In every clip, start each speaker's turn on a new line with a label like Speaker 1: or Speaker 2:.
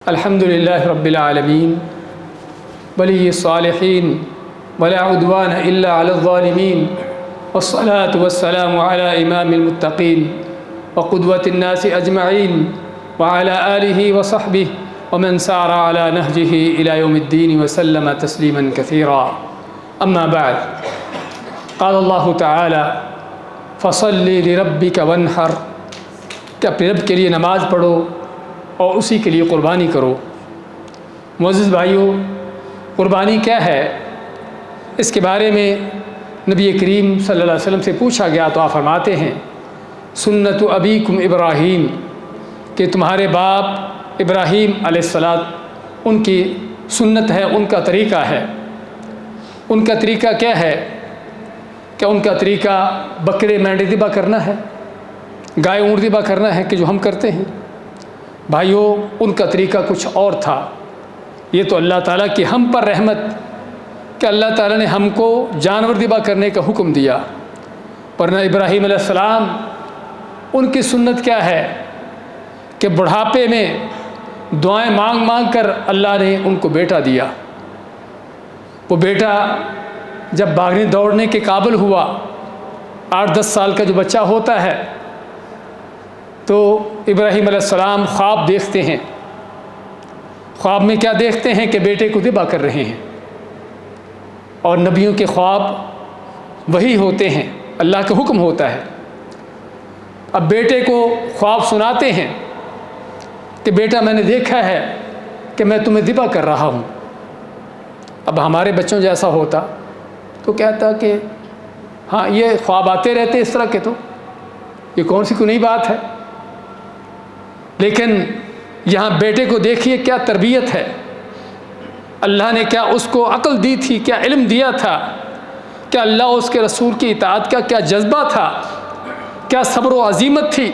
Speaker 1: الحمد للہ رب العالمین ولی الصالحین ولا عدوان الا علی الظالمین والصلاة والسلام علی امام المتقین وقدوة الناس اجمعین وعلى آلہ وصحبہ ومن سار على نهجه إلى يوم الدين وسلم تسلیما كثيرا اما بعد قال اللہ تعالی فصل لربک وانحر کہ اپنے رب کے لیے نماز پڑھو اور اسی کے لیے قربانی کرو۔ معزز بھائیوں، قربانی کیا ہے؟ اس کے بارے میں نبی کریم صلی اللہ علیہ وسلم سے پوچھا گیا تو آپ فرماتے ہیں سنت ابیکم ابراہیم، کہ تمہارے باپ ابراہیم علیہ السلام ان کی سنت ہے، ان کا طریقہ ہے۔ ان کا طریقہ کیا ہے؟ کہ ان کا طریقہ بکرے مینڈے ذبح کرنا ہے، گائے اونٹ ذبح کرنا ہے کہ جو ہم کرتے ہیں؟ بھائیوں، ان کا طریقہ کچھ اور تھا۔ یہ تو اللہ تعالیٰ کی ہم پر رحمت کہ اللہ تعالیٰ نے ہم کو جانور ذبح کرنے کا حکم دیا، ورنہ ابراہیم علیہ السلام ان کی سنت کیا ہے کہ بڑھاپے میں دعائیں مانگ مانگ کر اللہ نے ان کو بیٹا دیا۔ وہ بیٹا جب بھاگنے دوڑنے کے قابل ہوا، 8-10 سال کا جو بچہ ہوتا ہے، تو ابراہیم علیہ السلام خواب دیکھتے ہیں۔ خواب میں کیا دیکھتے ہیں کہ بیٹے کو ذبح کر رہے ہیں، اور نبیوں کے خواب وہی ہوتے ہیں، اللہ کا حکم ہوتا ہے۔ اب بیٹے کو خواب سناتے ہیں کہ بیٹا میں نے دیکھا ہے کہ میں تمہیں ذبح کر رہا ہوں۔ اب ہمارے بچوں جیسا ہوتا تو کہتا کہ ہاں یہ خواب آتے رہتے اس طرح کے، تو یہ کون سی کوئی نئی بات ہے؟ لیکن یہاں بیٹے کو دیکھیے کیا تربیت ہے، اللہ نے کیا اس کو عقل دی تھی، کیا علم دیا تھا، کیا اللہ اس کے رسول کی اطاعت کا کیا جذبہ تھا، کیا صبر و عزیمت تھی۔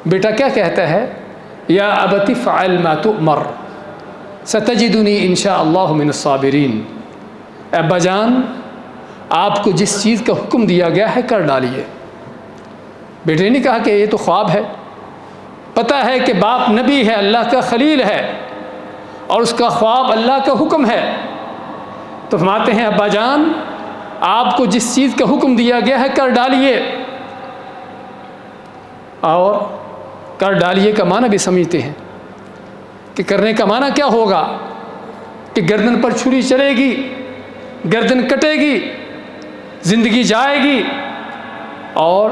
Speaker 1: بیٹا کیا کہتا ہے؟ یا ابت افعل ما تؤمر ستجدنی انشاء اللہ من الصابرین۔ ابا جان، آپ کو جس چیز کا حکم دیا گیا ہے کر ڈالیے۔ بیٹے نے کہا کہ یہ تو خواب ہے، پتہ ہے کہ باپ نبی ہے، اللہ کا خلیل ہے، اور اس کا خواب اللہ کا حکم ہے۔ تو فرماتے ہیں ابا جان، آپ کو جس چیز کا حکم دیا گیا ہے کر ڈالیے۔ اور کر ڈالیے کا معنی بھی سمجھتے ہیں کہ کرنے کا معنی کیا ہوگا کہ گردن پر چھری چلے گی، گردن کٹے گی، زندگی جائے گی، اور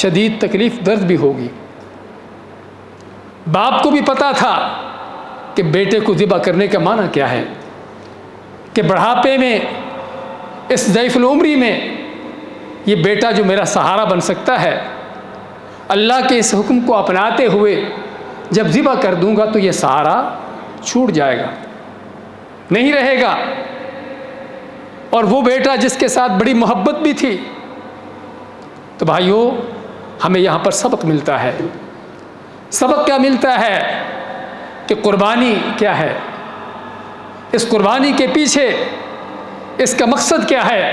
Speaker 1: شدید تکلیف درد بھی ہوگی۔ باپ کو بھی پتا تھا کہ بیٹے کو ذبح کرنے کا معنی کیا ہے، کہ بڑھاپے میں، اس ضعیف العمری میں، یہ بیٹا جو میرا سہارا بن سکتا ہے، اللہ کے اس حکم کو اپناتے ہوئے جب ذبح کر دوں گا تو یہ سہارا چھوٹ جائے گا، نہیں رہے گا۔ اور وہ بیٹا جس کے ساتھ بڑی محبت بھی تھی۔ تو بھائیوں، ہمیں یہاں پر سبق ملتا ہے۔ سبق کیا ملتا ہے کہ قربانی کیا ہے، اس قربانی کے پیچھے اس کا مقصد کیا ہے۔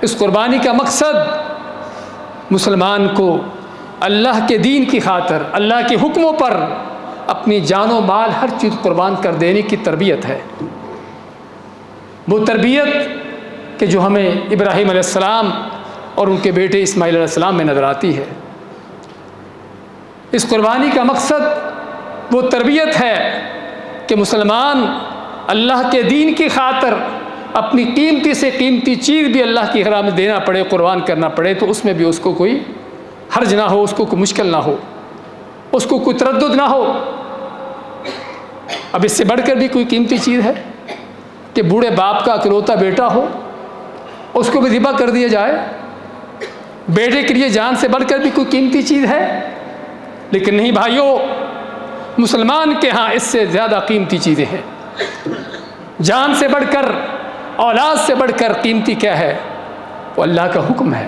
Speaker 1: اس قربانی کا مقصد مسلمان کو اللہ کے دین کی خاطر، اللہ کے حکموں پر اپنی جان و مال ہر چیز قربان کر دینے کی تربیت ہے۔ وہ تربیت کہ جو ہمیں ابراہیم علیہ السلام اور ان کے بیٹے اسماعیل علیہ السلام میں نظر آتی ہے۔ اس قربانی کا مقصد وہ تربیت ہے کہ مسلمان اللہ کے دین کی خاطر اپنی قیمتی سے قیمتی چیز بھی اللہ کی راہ میں دینا پڑے، قربان کرنا پڑے، تو اس میں بھی اس کو کوئی حرج نہ ہو، اس کو کوئی مشکل نہ ہو، اس کو کوئی تردد نہ ہو۔ اب اس سے بڑھ کر بھی کوئی قیمتی چیز ہے کہ بوڑھے باپ کا اکلوتا بیٹا ہو، اس کو بھی ذبح کر دیا جائے؟ بیٹے کے لیے جان سے بڑھ کر بھی کوئی قیمتی چیز ہے؟ لیکن نہیں بھائیوں، مسلمان کے ہاں اس سے زیادہ قیمتی چیزیں ہیں۔ جان سے بڑھ کر، اولاد سے بڑھ کر قیمتی کیا ہے؟ وہ اللہ کا حکم ہے،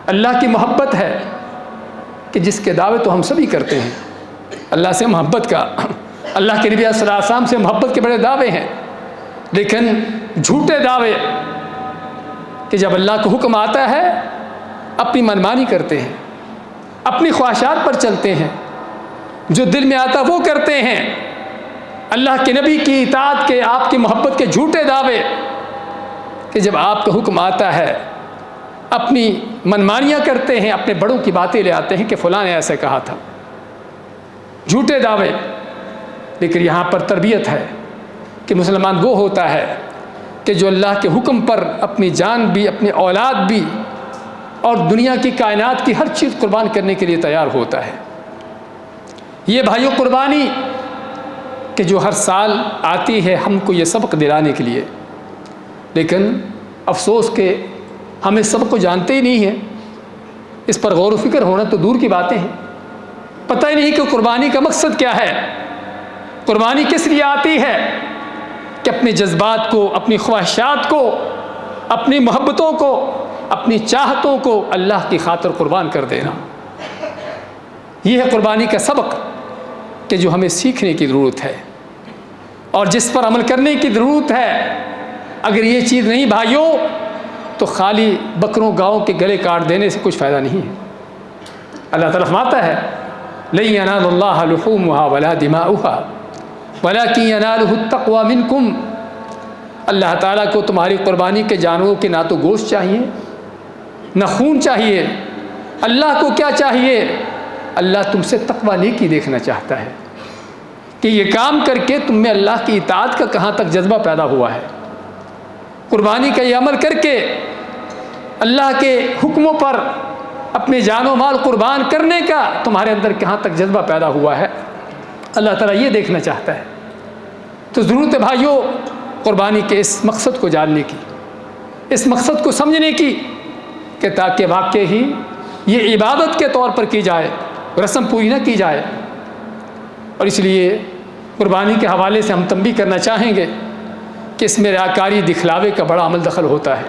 Speaker 1: اللہ کی محبت ہے، کہ جس کے دعوے تو ہم سبھی کرتے ہیں۔ اللہ سے محبت کا، اللہ کے نبی صلی اللہ علیہ وسلم سے محبت کے بڑے دعوے ہیں، لیکن جھوٹے دعوے کہ جب اللہ کا حکم آتا ہے اپنی منمانی کرتے ہیں، اپنی خواہشات پر چلتے ہیں، جو دل میں آتا وہ کرتے ہیں، اللہ کے نبی کی اطاعت کے، آپ کی محبت کے جھوٹے دعوے، کہ جب آپ کا حکم آتا ہے اپنی منمانیاں کرتے ہیں، اپنے بڑوں کی باتیں لے آتے ہیں کہ فلاں نے ایسے کہا تھا، جھوٹے دعوے۔ لیکن یہاں پر تربیت ہے کہ مسلمان وہ ہوتا ہے کہ جو اللہ کے حکم پر اپنی جان بھی، اپنی اولاد بھی اور دنیا کی کائنات کی ہر چیز قربان کرنے کے لیے تیار ہوتا ہے۔ یہ بھائیو قربانی کہ جو ہر سال آتی ہے ہم کو یہ سبق دلانے کے لیے، لیکن افسوس کہ ہم اس سبق کو جانتے ہی نہیں ہیں، اس پر غور و فکر ہونا تو دور کی باتیں ہیں، پتہ ہی نہیں کہ قربانی کا مقصد کیا ہے، قربانی کس لیے آتی ہے، کہ اپنے جذبات کو، اپنی خواہشات کو، اپنی محبتوں کو، اپنی چاہتوں کو اللہ کی خاطر قربان کر دینا۔ یہ ہے قربانی کا سبق کہ جو ہمیں سیکھنے کی ضرورت ہے اور جس پر عمل کرنے کی ضرورت ہے۔ اگر یہ چیز نہیں بھائیوں تو خالی بکروں گاؤں کے گلے کاٹ دینے سے کچھ فائدہ نہیں ہے۔ اللہ تعالیٰ فرماتا ہے لَن يَنَالَ اللَّهَ لُحُومُهَا وَلَا دِمَاؤُهَا وَلَكِنْ يَنَالُهُ التَّقْوَى مِنْكُمْ۔ اللہ تعالیٰ کو تمہاری قربانی کے جانوروں کے نہ تو گوشت چاہیے نہ خون چاہیے، اللہ کو کیا چاہیے؟ اللہ تم سے تقوی نیکی دیکھنا چاہتا ہے کہ یہ کام کر کے تم میں اللہ کی اطاعت کا کہاں تک جذبہ پیدا ہوا ہے، قربانی کا یہ عمل کر کے اللہ کے حکموں پر اپنے جان و مال قربان کرنے کا تمہارے اندر کہاں تک جذبہ پیدا ہوا ہے، اللہ تعالیٰ یہ دیکھنا چاہتا ہے۔ تو ضرورت ہے بھائیوں قربانی کے اس مقصد کو جاننے کی، اس مقصد کو سمجھنے کی، کہ تاکہ واقع ہی یہ عبادت کے طور پر کی جائے، رسم پوری نہ کی جائے۔ اور اس لیے قربانی کے حوالے سے ہم تنبیہ کرنا چاہیں گے کہ اس میں ریاکاری، دکھلاوے کا بڑا عمل دخل ہوتا ہے۔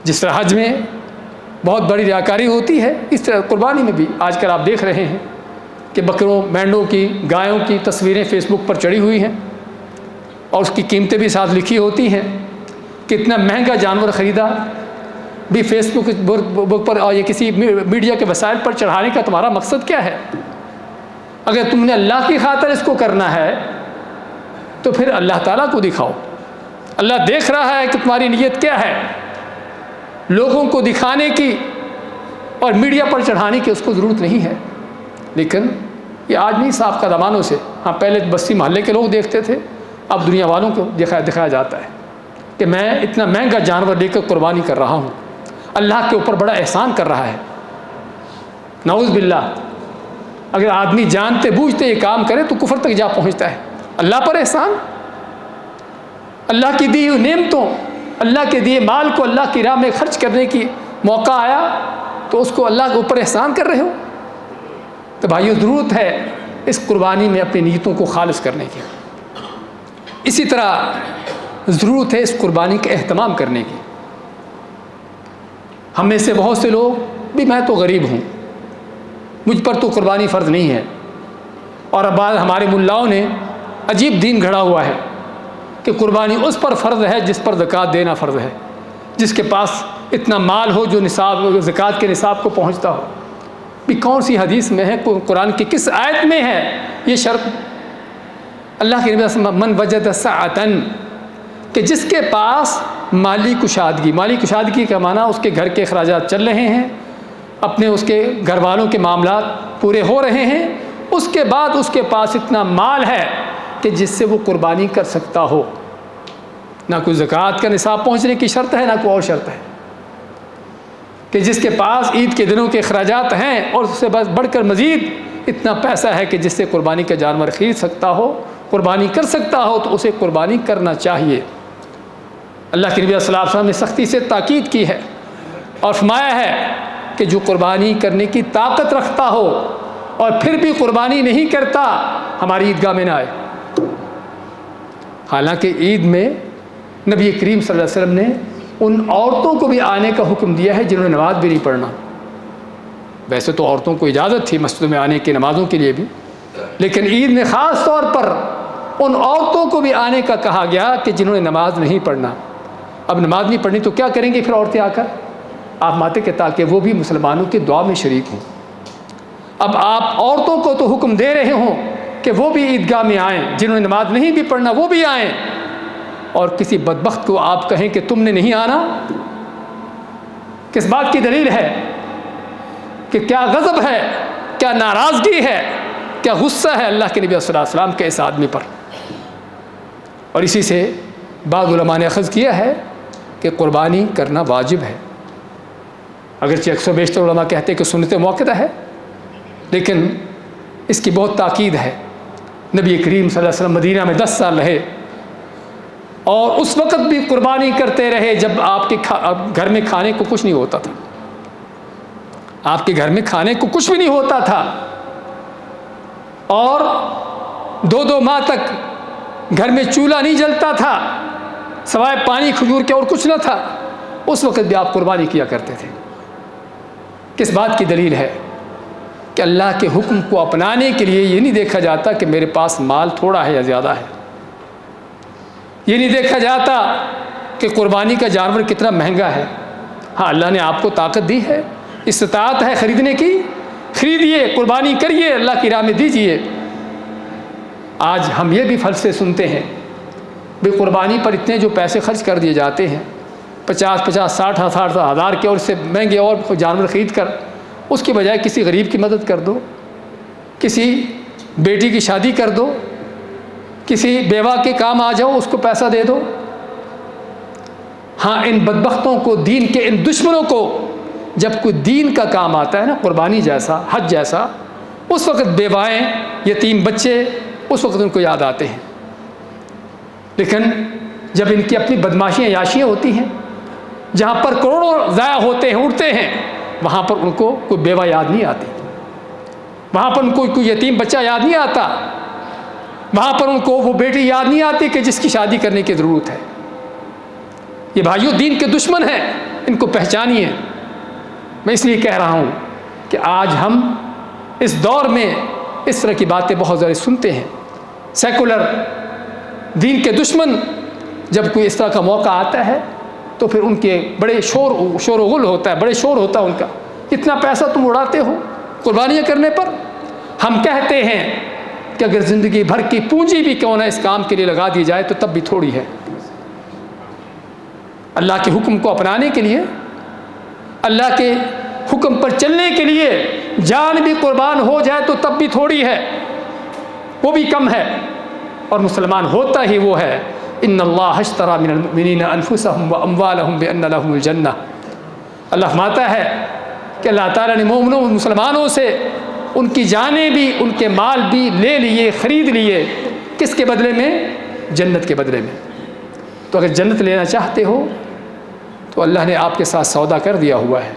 Speaker 1: جس طرح حج میں بہت بڑی ریاکاری ہوتی ہے، اس طرح قربانی میں بھی آج کل آپ دیکھ رہے ہیں کہ بکروں، مینڈوں کی، گایوں کی تصویریں فیس بک پر چڑھی ہوئی ہیں اور اس کی قیمتیں بھی ساتھ لکھی ہوتی ہیں، کتنا مہنگا جانور خریدا بھی فیس بک پر اور یہ کسی میڈیا کے وسائل پر چڑھانے کا تمہارا مقصد کیا ہے؟ اگر تم نے اللہ کی خاطر اس کو کرنا ہے تو پھر اللہ تعالیٰ کو دکھاؤ، اللہ دیکھ رہا ہے کہ تمہاری نیت کیا ہے۔ لوگوں کو دکھانے کی اور میڈیا پر چڑھانے کی اس کو ضرورت نہیں ہے۔ لیکن یہ آج نہیں، سابقہ زمانوں سے، ہاں پہلے بستی محلے کے لوگ دیکھتے تھے، اب دنیا والوں کو دکھایا جاتا ہے کہ میں اتنا مہنگا جانور لے کر قربانی کر رہا ہوں، اللہ کے اوپر بڑا احسان کر رہا ہے۔ نعوذ باللہ، اگر آدمی جانتے بوجھتے یہ کام کرے تو کفر تک جا پہنچتا ہے۔ اللہ پر احسان، اللہ کی دی ہوئی نعمتوں، اللہ کے دیے مال کو اللہ کی راہ میں خرچ کرنے کی موقع آیا تو اس کو اللہ کے اوپر احسان کر رہے ہو۔ تو بھائیو ضرورت ہے اس قربانی میں اپنی نیتوں کو خالص کرنے کی۔ اسی طرح ضرورت ہے اس قربانی کا اہتمام کرنے کی۔ ہم میں سے بہت سے لوگ بھی، میں تو غریب ہوں، مجھ پر تو قربانی فرض نہیں ہے، اور اب بعض ہمارے ملاؤں نے عجیب دین گھڑا ہوا ہے کہ قربانی اس پر فرض ہے جس پر زکوٰۃ دینا فرض ہے، جس کے پاس اتنا مال ہو جو نصاب زکوٰۃ کے نصاب کو پہنچتا ہو۔ بھی کون سی حدیث میں ہے، قرآن کی کس آیت میں ہے یہ شرط؟ اللہ کے نبی من وجد سعۃ، کہ جس کے پاس مالی کشادگی، مالی کشادگی کا معنی اس کے گھر کے اخراجات چل رہے ہیں، اپنے اس کے گھر والوں کے معاملات پورے ہو رہے ہیں، اس کے بعد اس کے پاس اتنا مال ہے کہ جس سے وہ قربانی کر سکتا ہو۔ نہ کوئی زکوٰۃ کا نصاب پہنچنے کی شرط ہے، نہ کوئی اور شرط ہے، کہ جس کے پاس عید کے دنوں کے اخراجات ہیں اور اس سے بس بڑھ کر مزید اتنا پیسہ ہے کہ جس سے قربانی کا جانور خرید سکتا ہو، قربانی کر سکتا ہو، تو اسے قربانی کرنا چاہیے۔ اللہ کے نبی صلی اللہ علیہ وسلم نے سختی سے تاکید کی ہے اور فرمایا ہے کہ جو قربانی کرنے کی طاقت رکھتا ہو اور پھر بھی قربانی نہیں کرتا، ہماری عیدگاہ میں نہ آئے۔ حالانکہ عید میں نبی کریم صلی اللہ علیہ وسلم نے ان عورتوں کو بھی آنے کا حکم دیا ہے جنہوں نے نماز بھی نہیں پڑھنا۔ ویسے تو عورتوں کو اجازت تھی مسجد میں آنے کی نمازوں کے لیے بھی، لیکن عید میں خاص طور پر ان عورتوں کو بھی آنے کا کہا گیا کہ جنہوں نے نماز نہیں پڑھنا۔ اب نماز نہیں پڑھنی تو کیا کریں گے پھر عورتیں آ کر؟ آپ ماتے کہ تاکہ وہ بھی مسلمانوں کی دعا میں شریک ہوں۔ اب آپ عورتوں کو تو حکم دے رہے ہوں کہ وہ بھی عیدگاہ میں آئیں، جنہوں نے نماز نہیں بھی پڑھنا وہ بھی آئیں، اور کسی بدبخت کو آپ کہیں کہ تم نے نہیں آنا؟ کس بات کی دلیل ہے؟ کہ کیا غضب ہے، کیا ناراضگی ہے، کیا غصہ ہے اللہ کے نبی صلی اللہ علیہ وسلم کے اس آدمی پر؟ اور اسی سے بعض علماء نے اخذ کیا ہے کہ قربانی کرنا واجب ہے، اگرچہ اکثر بیشتر علماء کہتے ہیں کہ سنت موقتہ ہے، لیکن اس کی بہت تاکید ہے۔ نبی کریم صلی اللہ علیہ وسلم مدینہ میں 10 سال رہے، اور اس وقت بھی قربانی کرتے رہے جب آپ کے گھر میں کھانے کو کچھ نہیں ہوتا تھا، آپ کے گھر میں کھانے کو کچھ بھی نہیں ہوتا تھا، اور 2 ماہ تک گھر میں چولہا نہیں جلتا تھا، سوائے پانی کھجور کے اور کچھ نہ تھا، اس وقت بھی آپ قربانی کیا کرتے تھے۔ کس بات کی دلیل ہے؟ کہ اللہ کے حکم کو اپنانے کے لیے یہ نہیں دیکھا جاتا کہ میرے پاس مال تھوڑا ہے یا زیادہ ہے، یہ نہیں دیکھا جاتا کہ قربانی کا جانور کتنا مہنگا ہے۔ ہاں، اللہ نے آپ کو طاقت دی ہے، استطاعت ہے خریدنے کی، خریدیے، قربانی کریے، اللہ کی راہ میں دیجیے۔ آج ہم یہ بھی فلسفے سنتے ہیں بھی قربانی پر اتنے جو پیسے خرچ کر دیے جاتے ہیں، 50 60 ہزار کے، اور اس سے مہنگے اور جانور خرید کر اس کی بجائے کسی غریب کی مدد کر دو، کسی بیٹی کی شادی کر دو، کسی بیوہ کے کام آ جاؤ، اس کو پیسہ دے دو۔ ہاں، ان بدبختوں کو، دین کے ان دشمنوں کو جب کوئی دین کا کام آتا ہے نا، قربانی جیسا، حج جیسا، اس وقت بیوائیں، یتیم بچے، اس وقت ان کو یاد آتے ہیں۔ لیکن جب ان کی اپنی بدماشیاں عیاشیاں ہوتی ہیں، جہاں پر کروڑوں ضائع ہوتے ہیں، اڑتے ہیں، وہاں پر ان کو کوئی بیوہ یاد نہیں آتی، وہاں پر ان کو کوئی یتیم بچہ یاد نہیں آتا، وہاں پر ان کو وہ بیٹی یاد نہیں آتی کہ جس کی شادی کرنے کی ضرورت ہے۔ یہ بھائیوں دین کے دشمن ہیں، ان کو پہچانیے۔ میں اس لیے کہہ رہا ہوں کہ آج ہم اس دور میں اس طرح کی باتیں بہت زیادہ سنتے ہیں۔ سیکولر دین کے دشمن جب کوئی اس طرح کا موقع آتا ہے تو پھر ان کے بڑے شور و غل ہوتا ہے، بڑے شور ہوتا ہے ان کا، اتنا پیسہ تم اڑاتے ہو قربانیاں کرنے پر۔ ہم کہتے ہیں کہ اگر زندگی بھر کی پونجی بھی کیوں نہ اس کام کے لیے لگا دی جائے تو تب بھی تھوڑی ہے۔ اللہ کے حکم کو اپنانے کے لیے، اللہ کے حکم پر چلنے کے لیے جان بھی قربان ہو جائے تو تب بھی تھوڑی ہے، وہ بھی کم ہے۔ اور مسلمان ہوتا ہی وہ ہے، ان اللہ اشتری من المؤمنین انفسهم واموالهم بان لهم الجنہ۔ اللہ فرماتا ہے کہ اللہ تعالیٰ نے مومنوں مسلمانوں سے ان کی جانیں بھی، ان کے مال بھی لے لیے، خرید لیے، کس کے بدلے میں؟ جنت کے بدلے میں۔ تو اگر جنت لینا چاہتے ہو تو اللہ نے آپ کے ساتھ سودا کر دیا ہوا ہے۔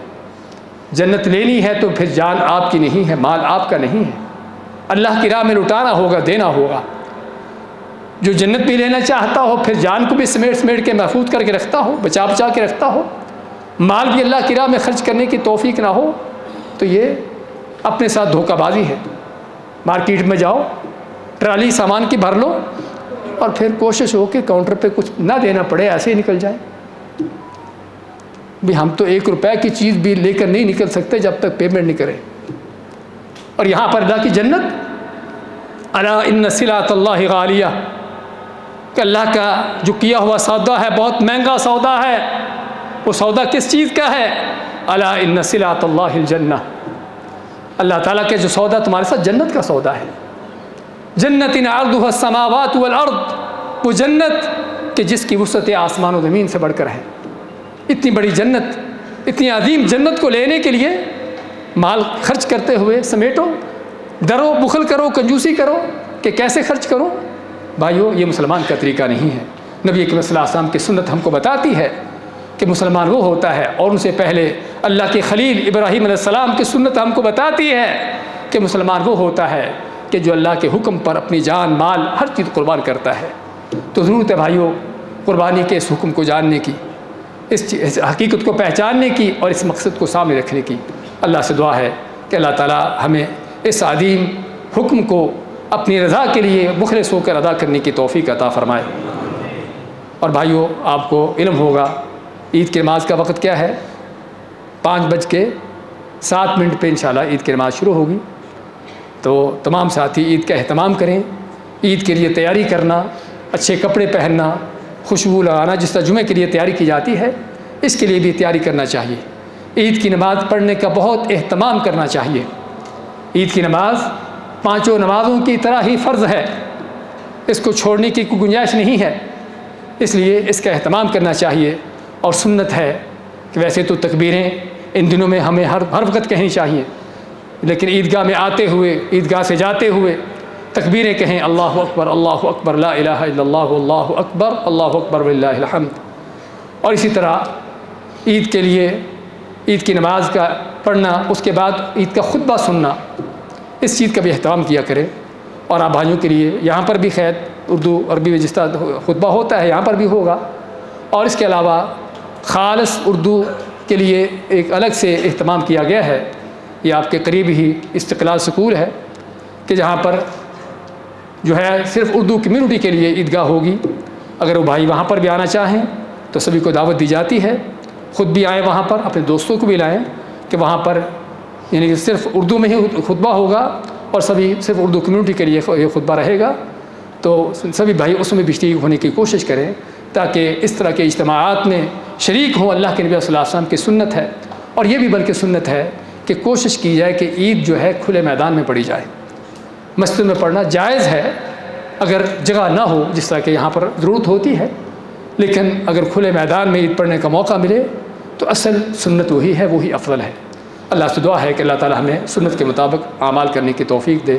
Speaker 1: جنت لینی ہے تو پھر جان آپ کی نہیں ہے، مال آپ کا نہیں ہے، اللہ کی راہ میں لٹانا ہوگا، دینا ہوگا۔ جو جنت بھی لینا چاہتا ہو پھر جان کو بھی سمیٹ کے محفوظ کر کے رکھتا ہو، بچا کے رکھتا ہو، مال بھی اللہ کی راہ میں خرچ کرنے کی توفیق نہ ہو، تو یہ اپنے ساتھ دھوکہ بازی ہے۔ مارکیٹ میں جاؤ، ٹرالی سامان کی بھر لو، اور پھر کوشش ہو کہ کاؤنٹر پہ کچھ نہ دینا پڑے، ایسے ہی نکل جائیں۔ بھی ہم تو 1 روپے کی چیز بھی لے کر نہیں نکل سکتے جب تک پیمنٹ نہیں کریں۔ اور یہاں پر اللہ کی جنت، الا ان سلعۃ اللہ غالیہ، کہ اللہ کا جو کیا ہوا سودا ہے بہت مہنگا سودا ہے۔ وہ سودا کس چیز کا ہے؟ الا ان سلعۃ اللہ الجنہ، اللہ تعالیٰ کے جو سودا تمہارے ساتھ جنت کا سودا ہے۔ جنت عرضها السماوات والارض، وہ جنت کہ جس کی وسعت آسمان و زمین سے بڑھ کر ہے۔ اتنی بڑی جنت، اتنی عظیم جنت کو لینے کے لیے مال خرچ کرتے ہوئے سمیٹو، ڈرو، بخل کرو، کنجوسی کرو کہ کیسے خرچ کرو۔ بھائیو، یہ مسلمان کا طریقہ نہیں ہے۔ نبی اکرم صلی اللہ علیہ وسلم کی سنت ہم کو بتاتی ہے کہ مسلمان وہ ہوتا ہے، اور ان سے پہلے اللہ کے خلیل ابراہیم علیہ السلام کی سنت ہم کو بتاتی ہے کہ مسلمان وہ ہوتا ہے کہ جو اللہ کے حکم پر اپنی جان، مال، ہر چیز قربان کرتا ہے۔ تو ضرورت ہے بھائیو قربانی کے اس حکم کو جاننے کی، اس حقیقت کو پہچاننے کی، اور اس مقصد کو سامنے رکھنے کی۔ اللہ سے دعا ہے کہ اللہ تعالیٰ ہمیں اس عظیم حکم کو اپنی رضا کے لیے مخلص ہو کر ادا کرنے کی توفیق عطا فرمائے۔ اور بھائیو، آپ کو علم ہوگا عید کی نماز کا وقت کیا ہے؟ 5:07 پہ انشاءاللہ عید کی نماز شروع ہوگی۔ تو تمام ساتھی عید کا اہتمام کریں. عید کے لیے تیاری کرنا، اچھے کپڑے پہننا، خوشبو لگانا، جس طرح جمعے کے لیے تیاری کی جاتی ہے اس کے لیے بھی تیاری کرنا چاہیے. عید کی نماز پڑھنے کا بہت اہتمام کرنا چاہیے. عید کی نماز 5 نمازوں کی طرح ہی فرض ہے، اس کو چھوڑنے کی کوئی گنجائش نہیں ہے، اس لیے اس کا اہتمام کرنا چاہیے. اور سنت ہے کہ ویسے تو تکبیریں ان دنوں میں ہمیں ہر وقت کہنی چاہیے، لیکن عیدگاہ میں آتے ہوئے، عیدگاہ سے جاتے ہوئے تکبیریں کہیں، اللہ اکبر اللہ اکبر لا الہ الا اللہ اللہ اکبر اللہ اکبر وللہ الحمد. اور اسی طرح عید کے لیے عید کی نماز کا پڑھنا، اس کے بعد عید کا خطبہ سننا، اس چیز کا بھی اہتمام کیا کرے. اور آپ بھائیوں کے لیے یہاں پر بھی خیر اردو عربی میں جس طرح خطبہ ہوتا ہے یہاں پر بھی ہوگا. اور اس کے علاوہ خالص اردو کے لیے ایک الگ سے اہتمام کیا گیا ہے. یہ آپ کے قریب ہی استقلال سکول ہے کہ جہاں پر جو ہے صرف اردو کمیونٹی کے لیے عیدگاہ ہوگی. اگر وہ بھائی وہاں پر بھی آنا چاہیں تو سبھی کو دعوت دی جاتی ہے. خود بھی آئیں وہاں پر، اپنے دوستوں کو بھی لائیں کہ وہاں پر یعنی کہ صرف اردو میں ہی خطبہ ہوگا اور سبھی صرف اردو کمیونٹی کے لیے یہ خطبہ رہے گا. تو سبھی بھائی اس میں بھی شریک ہونے کی کوشش کریں تاکہ اس طرح کے اجتماعات میں شریک ہوں. اللہ کے نبی صلی اللہ علیہ وسلم کی سنت ہے، اور یہ بھی بلکہ سنت ہے کہ کوشش کی جائے کہ عید جو ہے کھلے میدان میں پڑھی جائے. مسجد میں پڑھنا جائز ہے اگر جگہ نہ ہو، جس طرح کہ یہاں پر ضرورت ہوتی ہے، لیکن اگر کھلے میدان میں عید پڑھنے کا موقع ملے تو اصل سنت وہی ہے، وہی افضل ہے. اللہ سے دعا ہے کہ اللہ تعالی ہمیں سنت کے مطابق اعمال کرنے کی توفیق دے.